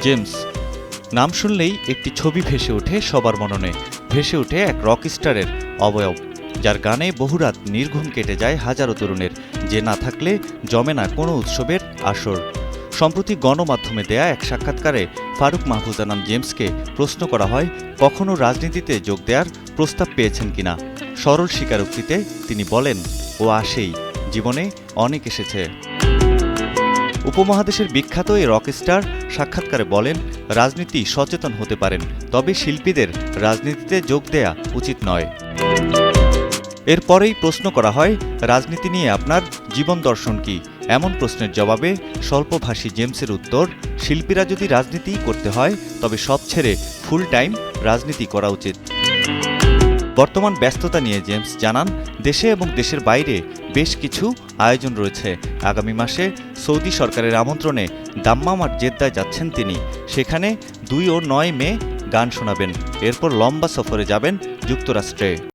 James নাম শুনলেই একটি ছবি ভেসে ওঠে সবার মননে। ভেসে ওঠে এক রকস্টারের অবয়ব, যার গানে বহু রাত নির্ঘুম কেটে যায় হাজারো তরুণের, যে না থাকলে জমে না কোনো উৎসবের আসর। সম্প্রতি গণমাধ্যমে দেয়া এক সাক্ষাৎকারে ফারুক মাহফুজ জানান, জেমসকে প্রশ্ন করা হয় কখনো রাজনীতিতে যোগ দেওয়ার প্রস্তাব পেয়েছেন কিনা। সরল স্বীকারোক্তিতে তিনি বলেন, ও আসেই, জীবনে অনেক এসেছে। উপমহাদেশের বিখ্যাত এই রকস্টার সাক্ষাৎকারে বলেন, রাজনীতি সচেতন হতে পারেন, তবে শিল্পীদের রাজনীতিতে যোগ দেয়া উচিত নয়। এরপরেই প্রশ্ন করা হয়, রাজনীতি নিয়ে আপনার জীবন দর্শন কি? এমন প্রশ্নের জবাবে স্বল্পভাষী জেমসের উত্তর, শিল্পীরা যদি রাজনীতি করতে হয় তবে সব ছেড়ে ফুল টাইম রাজনীতি করা উচিত। বর্তমান ব্যস্ততা নিয়ে জেমস জানান, দেশে এবং দেশের বাইরে বেশ কিছু আয়োজন রয়েছে। আগামী মাসে সৌদি সরকারের আমন্ত্রণে দাম্মাম আর জেদ্দায় যাচ্ছেন তিনি। সেখানে 2 ও 9 মে গান শোনাবেন। এরপর লম্বা সফরে যাবেন যুক্তরাষ্ট্রে।